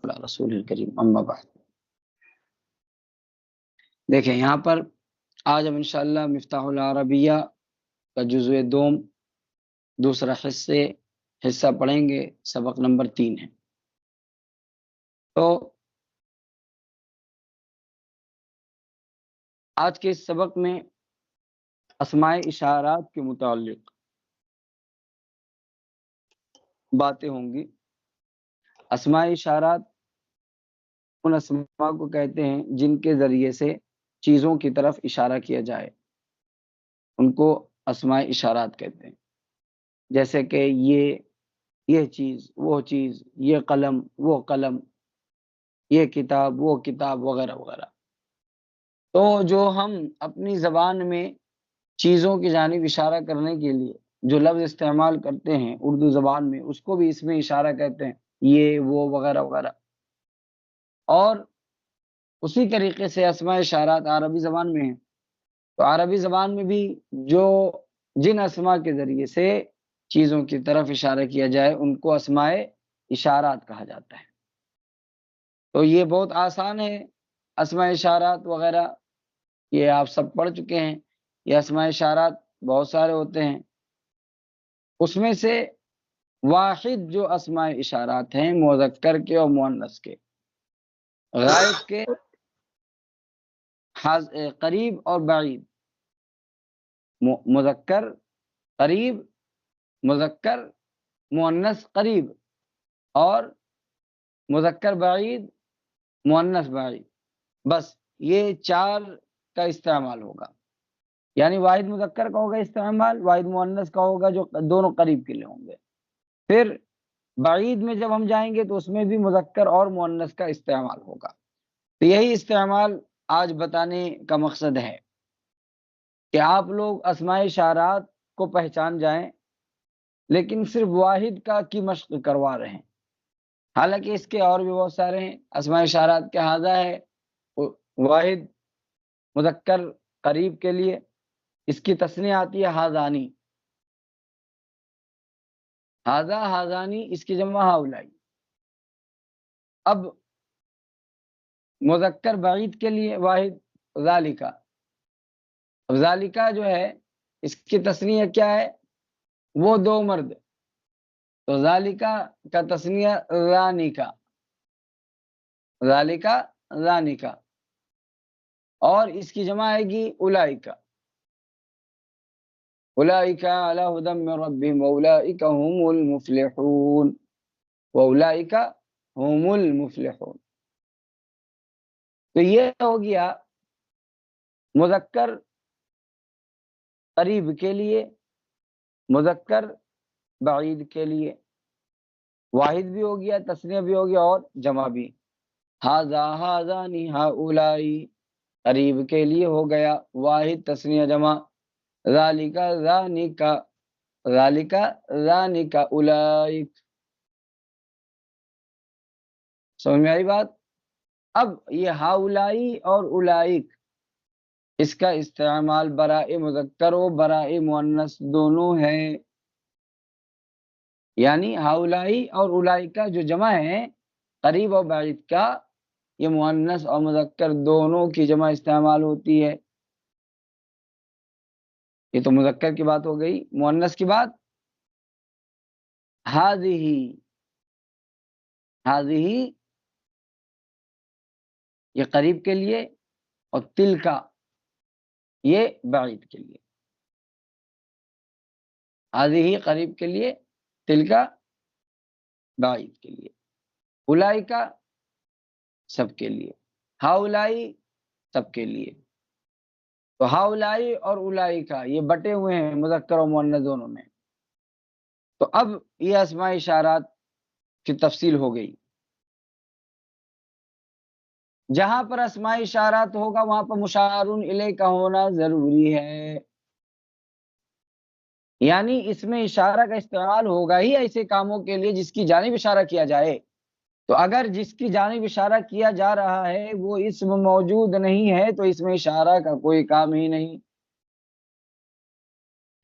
علی رسول الکریم اما بعد۔ دیکھیں یہاں پر آج ہم انشاءاللہ مفتاح العربیہ کا جزء دوم دوسرا حصہ پڑھیں گے، سبق نمبر 3 ہے۔ تو آج کے اس سبق میں اسماء اشارات کے متعلق باتیں ہوں گی۔ اسماء اشارات ان اسماء کو کہتے ہیں جن کے ذریعے سے چیزوں کی طرف اشارہ کیا جائے، ان کو اسماء اشارات کہتے ہیں۔ جیسے کہ یہ چیز، وہ چیز، یہ قلم، وہ قلم، یہ کتاب، وہ کتاب، وغیرہ وغیرہ۔ تو جو ہم اپنی زبان میں چیزوں کی جانب اشارہ کرنے کے لیے جو لفظ استعمال کرتے ہیں اردو زبان میں، اس کو بھی اس میں اشارہ کہتے ہیں، یہ وہ وغیرہ وغیرہ۔ اور اسی طریقے سے اسماء اشارات عربی زبان میں ہیں، تو عربی زبان میں بھی جن اسماء کے ذریعے سے چیزوں کی طرف اشارہ کیا جائے ان کو اسماء اشارات کہا جاتا ہے۔ تو یہ بہت آسان ہے، اسماء اشارات وغیرہ یہ آپ سب پڑھ چکے ہیں۔ یہ اسماء اشارات بہت سارے ہوتے ہیں، اس میں سے واحد جو اسماء اشارات ہیں مذکر کے اور مؤنث کے، غائب کے، قریب اور بعید، مذکر قریب، مذکر مؤنث قریب، اور مذکر بعید، مؤنث بعید، بس یہ 4 کا استعمال ہوگا۔ یعنی واحد مذکر کا ہوگا استعمال، واحد مؤنث کا ہوگا جو دونوں قریب کے لیے ہوں گے، پھر بعید میں جب ہم جائیں گے تو اس میں بھی مذکر اور مؤنث کا استعمال ہوگا۔ تو یہی استعمال آج بتانے کا مقصد ہے کہ آپ لوگ اسماء اشارات کو پہچان جائیں، لیکن صرف واحد کی مشق کروا رہے ہیں، حالانکہ اس کے اور بھی بہت سارے ہیں۔ اسماء اشارات کے ہاذا ہے واحد مذکر قریب کے لیے، اس کی تثنیہ آتی ہے ہاذانی، ہاذا ہاذانی، اس کی جمع ہاؤلائی۔ اب مذکر بعید کے لیے واحد ذالکا، ذالکا جو ہے اس کی تثنیہ کیا ہے؟ وہ 2 مرد، تو ذالکا کا تثنیہ ذانکا، ذالکا ذانکا، اور اس کی جمع آئے گی اولئک، اولئک علی ھدی من ربہم واولئک ھم المفلحون، واولئک ھم المفلحون۔ تو یہ ہو گیا مذکر قریب کے لیے، مذکر بعید کے لیے، واحد بھی ہو گیا، تثنیہ بھی ہو گیا اور جمع بھی۔ ھذا ھذانی ھؤلائی قریب کے لیے ہو گیا، واحد تثنیہ جمع، ذالک ذانک، ذالک ذانک اولئک۔ سمجھ میں آئی بات؟ اب یہ ہؤلائی اور اولئک، اس کا استعمال برائے مذکر و برائے مؤنث دونوں ہے۔ یعنی ہؤلائی اور اولئک جو جمع ہے قریب اور بعید کا، یہ مؤنث اور مذکر دونوں کی جمع استعمال ہوتی ہے۔ یہ تو مذکر کی بات ہو گئی۔ مؤنث کی بات ھذہ، ھذہ یہ قریب کے لیے، اور تلکا یہ بعید کے لیے۔ ھذہ قریب کے لیے، تلکا بعید کے لیے، اولئک سب کے لیے، ہؤلائی سب کے لیے۔ تو ہؤلائی اور اولئک یہ بٹے ہوئے ہیں مذکر و مؤنث دونوں میں۔ تو اب یہ اسماء اشارات کی تفصیل ہو گئی۔ جہاں پر اسماء اشارات ہوگا وہاں پر مشار الیہ کا ہونا ضروری ہے، یعنی اس میں اشارہ کا استعمال ہوگا ہی ایسے کاموں کے لیے جس کی جانب اشارہ کیا جائے۔ تو اگر جس کی جانب اشارہ کیا جا رہا ہے وہ اسم موجود نہیں ہے تو اس میں اشارہ کا کوئی کام ہی نہیں۔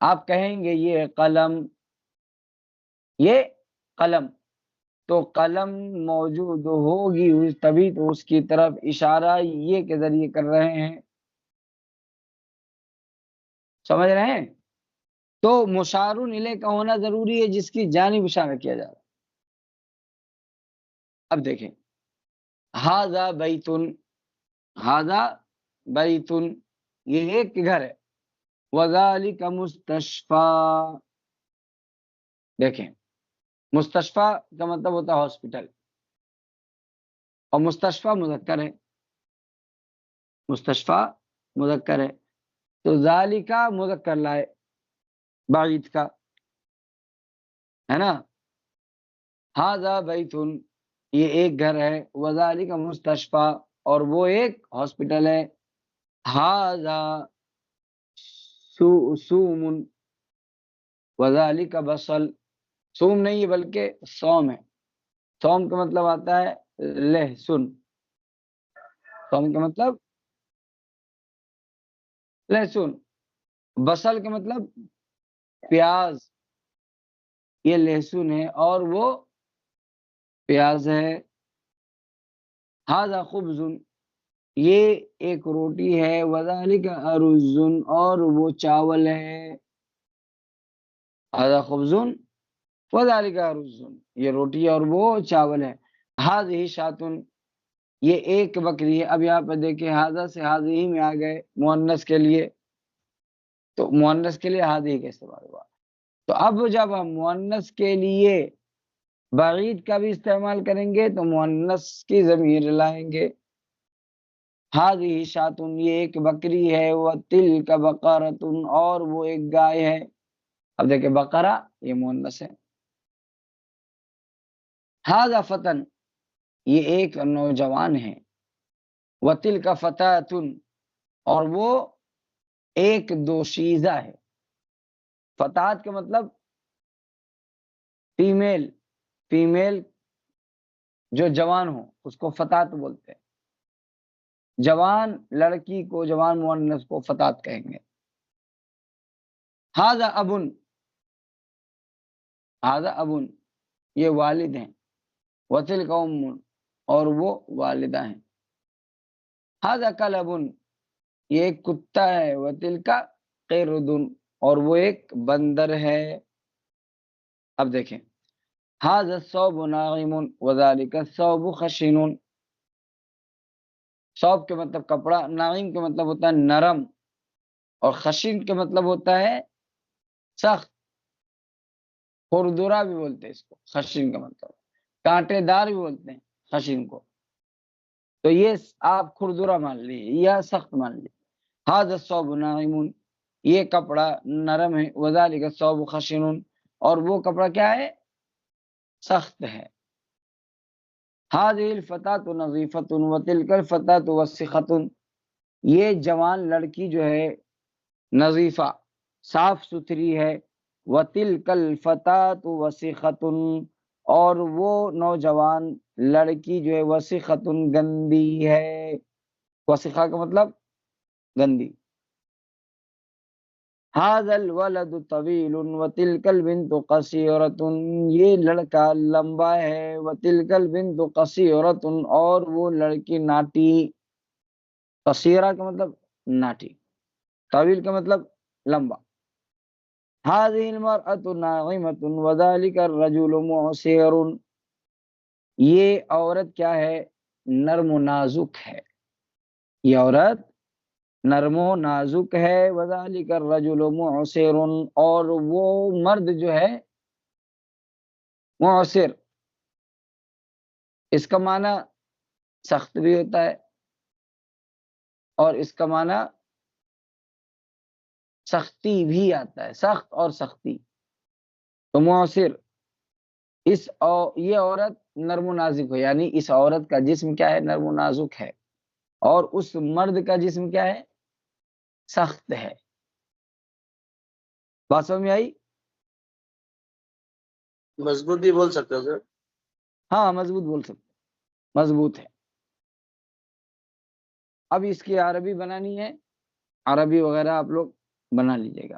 آپ کہیں گے یہ قلم، یہ قلم، تو قلم موجود ہوگی تبھی تو اس کی طرف اشارہ یہ کے ذریعے کر رہے ہیں. سمجھ رہے ہیں؟ تو مشار الیہ کا ہونا ضروری ہے جس کی جانب اشارہ کیا جا رہا ہے. اب دیکھیں ھذا بیت، ھذا بیت یہ ایک گھر ہے. وذالک مستشفی، دیکھیں مستشفی کا مطلب ہوتا ہے ہاسپٹل، اور مستشفی مذکر ہے، مستشفی مذکر ہے، تو ذالکا مذکر لائے بعید کا، ہے نا. ھذا بیت یہ ایک گھر ہے، وذالک مستشفی اور وہ ایک ہاسپٹل ہے. ھذا سوم وذالک بصل، سوم نہیں بلکہ سوم ہے. سوم کا مطلب آتا ہے لہسن، سوم کا مطلب لہسن. بصل کا مطلب پیاز، یہ لہسن ہے اور وہ پیاز ہے. ھذا خبز یہ ایک روٹی ہے. وذالک ارز اور وہ چاول ہے. ھذا خبز وذالک ارز یہ روٹی اور وہ چاول ہے. ھذہ شاۃ یہ ایک بکری ہے. اب یہاں پہ دیکھیں ھذا سے ھذہ میں آ گئے مؤنث کے لیے، تو مؤنث کے لیے ھذہ کا استعمال ہوا. تو اب جب ہم مؤنث کے لیے بعید کا بھی استعمال کریں گے تو مؤنث کی ضمیر لائیں گے. ھذہ شاۃ یہ ایک بکری ہے. وتلک بقرۃ اور وہ ایک گائے ہے. اب دیکھیں بقرہ یہ مؤنث ہے. ھذا فتن یہ ایک نوجوان ہے. وتلک فتاۃ اور وہ ایک دوشیزہ ہے. فتات کا مطلب فیمیل، فیمیل جو جوان ہو اس کو فتات بولتے ہیں. جوان لڑکی کو، جوان مؤنث کو فتات کہیں گے. ھذا ابن، ھذا ابن یہ والد ہیں. وتلک ام اور وہ والدہ ہیں. ھذا کلب یہ ایک کتا ہے. وتلک قرد اور وہ ایک بندر ہے. اب دیکھیں ھذا الثوب ناعم وذلک الثوب خشن. ثوب کے مطلب کپڑا، ناعم کا مطلب ہوتا ہے نرم، اور خشن کا مطلب ہوتا ہے سخت. خوردرا بھی بولتے ہیں اس کو، خشن کا مطلب کانٹے دار بھی بولتے ہیں خشن کو. تو یہ آپ خوردرا مان لیجیے یا سخت مان لیجیے. ھذا الثوب ناعم یہ کپڑا نرم ہے. وذلک الثوب خشن اور وہ کپڑا کیا ہے؟ سخت ہے. ھذہ الفتاۃ نظیفۃ وتلک الفتاۃ وسخۃ یہ جوان لڑکی جو ہے نظیفہ صاف ستھری ہے. وتلک الفتاۃ وسخۃ اور وہ نوجوان لڑکی جو ہے وسخۃ گندی ہے. وسخہ کا مطلب گندی. ھذا الولد طویل وتلک البنت قصیرۃ یہ لڑکا لمبا ہے. وتلک البنت قصیرۃ اور وہ لڑکی ناٹی. قصیرہ کا مطلب ناٹی، طویل کا مطلب لمبا. ھذہ المرأة ناعمۃ وذلک الرجل معسر یہ عورت کیا ہے؟ نرم و نازک ہے. یہ عورت نرم و نازک ہے. وذلک الرجل معسر اور وہ مرد جو ہے معسر، اس کا معنی سخت بھی ہوتا ہے اور اس کا معنی سختی بھی آتا ہے، سخت اور سختی. تو معسر یہ عورت نرم و نازک ہو، یعنی اس عورت کا جسم کیا ہے؟ نرم و نازک ہے، اور اس مرد کا جسم کیا ہے؟ سخت ہے. بات سمجھ میں آئی؟ مضبوط بھی بول سکتے ہو سر؟ ہاں مضبوط بول سکتے، مضبوط ہے. اب اس کی عربی بنانی ہے، عربی وغیرہ آپ لوگ بنا لیجیے گا.